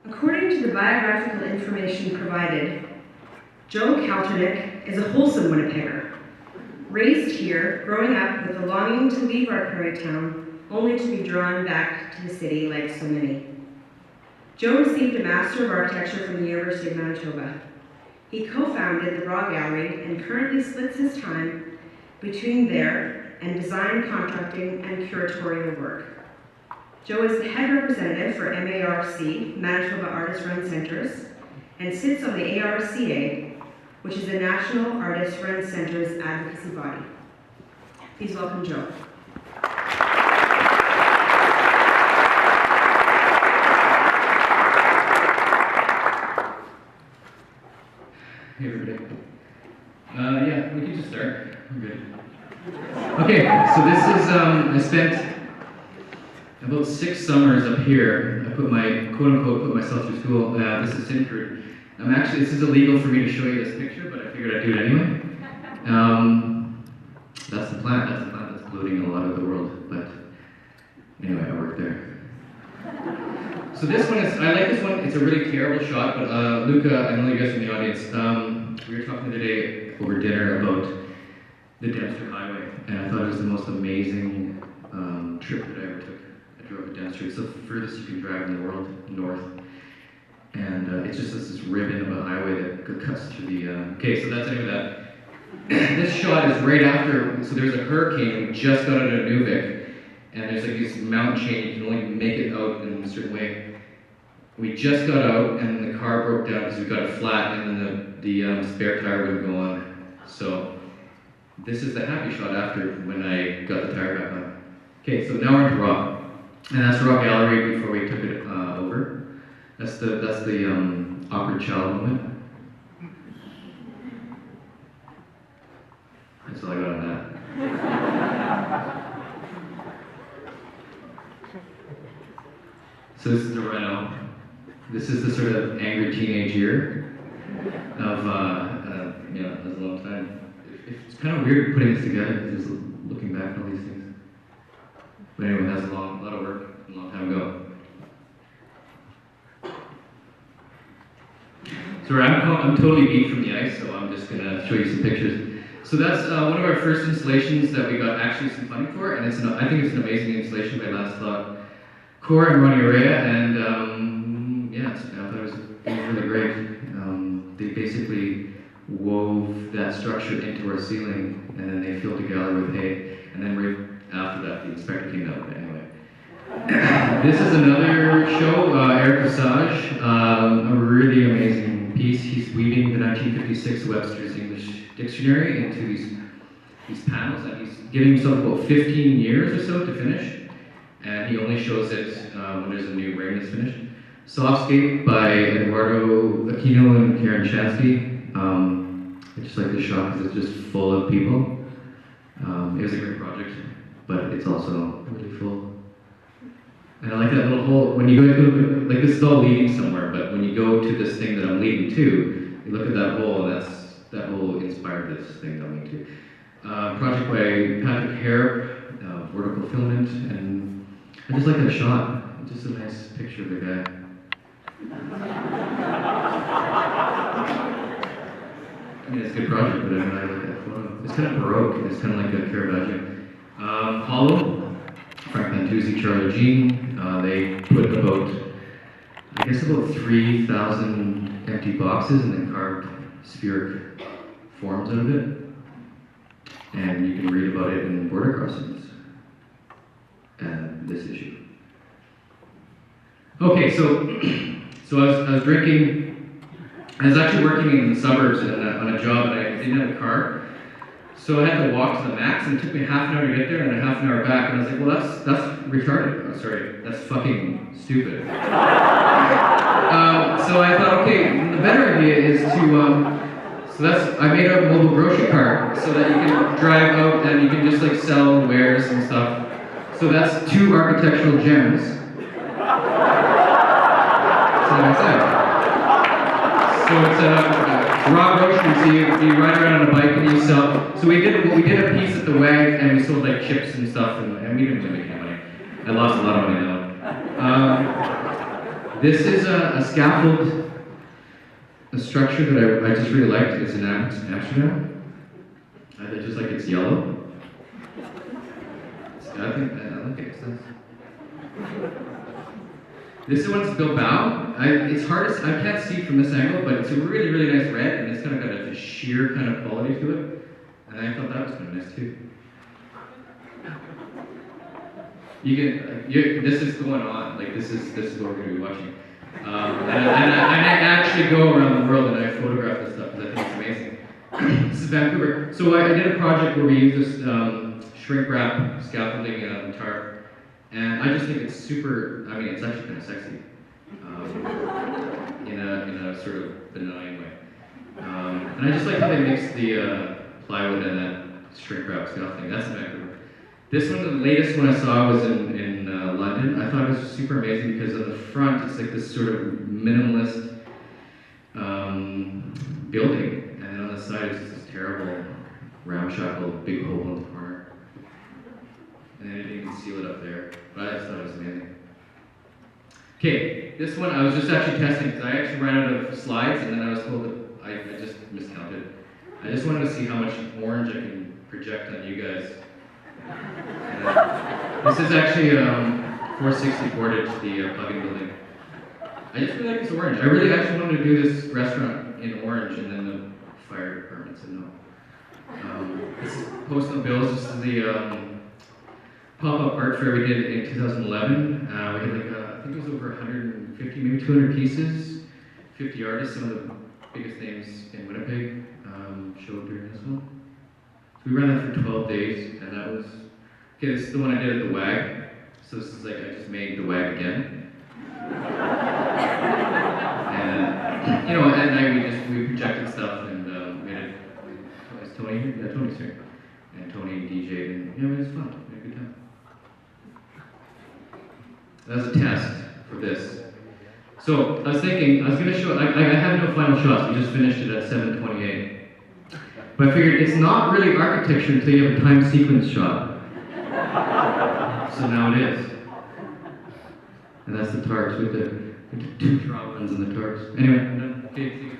According to the biographical information provided, Joe Kalturnyk is a wholesome Winnipegger, raised here, growing up with a longing to leave our prairie town, only to be drawn back to the city like so many. Joe received a Master of Architecture from the University of Manitoba. He co-founded the RAW Gallery and currently splits his time between there and design, contracting, and curatorial work. Joe is the head representative for MARC, Manitoba Artist Run Centres, and sits on the ARCA, which is the National Artist Run Centres advocacy body. Please welcome Joe. Hey everybody. Yeah, we can just start. We're good. Okay, so this is, I spent about 6 summers up here. I put my, quote-unquote, put myself through school. This is Sinford. Actually, this is illegal for me to show you this picture, but I figured I'd do it anyway. That's the plant that's polluting a lot of the world, but anyway, I work there. So this one is, I like this one, it's a really terrible shot, but Luca, I know you guys from the audience, we were talking today over dinner about the Dempster Highway, and I thought it was the most amazing trip that I ever took. I drove to Dempster. It's the furthest you can drive in the world, north. And it's just this ribbon of a highway that cuts through the, okay, so that's the name of that. This shot is right after, so there's a hurricane, we just got out of Nuvik, and there's like this mountain chain, you can only make it out in a certain way. We just got out, and the car broke down because we got it flat, and then the spare tire wouldn't go on. So this is the happy shot after when I got the tire back on. Okay, so now we're into RAW. And that's RAW Gallery before we took it over. That's the awkward child moment. That's all I got on that. So this is the Renault. This is the sort of angry teenage year of, yeah, that's a long time. It's kind of weird putting this together, just looking back at all these things. But anyway, that's a lot of work, a long time ago. So I'm totally beat from the ice, so I'm just gonna show you some pictures. So that's one of our first installations that we got actually some funding for, and I think it's an amazing installation by Last Thought Core and Ronnie Rea, and yeah, I thought it was really great. They basically wove that structure into our ceiling, and then they filled the gallery with hay, and then right after that, the inspector came out. But anyway, this is another show, Eric Visage, a really amazing piece. He's weaving the 1956 Webster's English Dictionary into these panels, and he's giving himself about 15 years or so to finish, and he only shows it when there's a new ring that's finished. Softscape by Eduardo Aquino and Karen Chansky. I just like this shot because it's just full of people. It was a great project, but it's also really full. And I like that little hole, when you go, like this is all leading somewhere, but when you go to this thing that I'm leading to, you look at that hole, and that hole inspired this thing that I'm leading to. Project by Patrick Harrop, vertical filament, and I just like that shot. It's just a nice picture of the guy. I mean, it's a good project, but I like that photo. It's kind of Baroque. It's kind of like a Caravaggio. Hollow, Frank Mantuzzi, Charlie Jean. They put about 3,000 empty boxes and then carved spheric forms out of it. And you can read about it in Border Crossings and this issue. Okay, so I was drinking. I was actually working in the suburbs on a job, and I didn't have a car. So I had to walk to the max, and it took me half an hour to get there and a half an hour back. And I was like, well, that's retarded. Oh, sorry, that's fucking stupid. So I thought, okay, the better idea is to, I made a mobile grocery cart so that you can drive out and you can just like sell wares and stuff. So that's 2 architectural gems. That's what I said. So it's a raw grocery, so you ride around on a bike and you sell. So we did a piece at the WAG and we sold like chips and stuff, and we didn't really make any money. I lost a lot of money now. This is a scaffold, a structure that I just really liked. It's in Amsterdam. I just like it's yellow. I like it. This one's Bilbao. It's hard to, I can't see from this angle, but it's a really, really nice red, and it's kind of got a sheer kind of quality to it. And I thought that was kind of nice too. This is going on. Like this is what we're gonna be watching. And I actually go around the world and I photograph this stuff because I think it's amazing. This is Vancouver. So I did a project where we used this shrink wrap scaffolding tarp, and I just think it's super. I mean, it's actually kind of sexy in a sort of benign way. And I just like how they mix the plywood and that shrink wrap scaffolding. That's in Vancouver. This one, the latest one I saw was in London. I thought it was super amazing because on the front it's like this sort of minimalist building, and then on the side it's just this terrible ramshackle big hole in the corner. And then you can seal it up there. But I just thought it was amazing. Okay, this one I was just actually testing because I actually ran out of slides and then I was told that I just miscounted. I just wanted to see how much orange I can project on you guys. This is actually 460 Portage, the plug-in building. I just really like this orange. I really actually wanted to do this restaurant in orange, and then the fire department said no. This is Post No Bills. This is the pop-up art fair we did in 2011. We had like, I think it was over 150, maybe 200 pieces, 50 artists, some of the biggest names in Winnipeg showed during this one. We ran that for 12 days, and that was, okay, this is the one I did at the WAG. So this is like, I just made the WAG again. And, you know, at night we projected stuff and made it, is Tony here? Yeah, Tony's here. And Tony DJ'd, and yeah, it was fun, we had a good time. That was a test for this. So, I was thinking, I was gonna show, I have no final shots, we just finished it at 7:28. But I figured it's not really architecture until you have a time sequence shot. So now it is. And that's the tarps with the two drawings and the tarps. Anyway, I'm done. Okay, see you.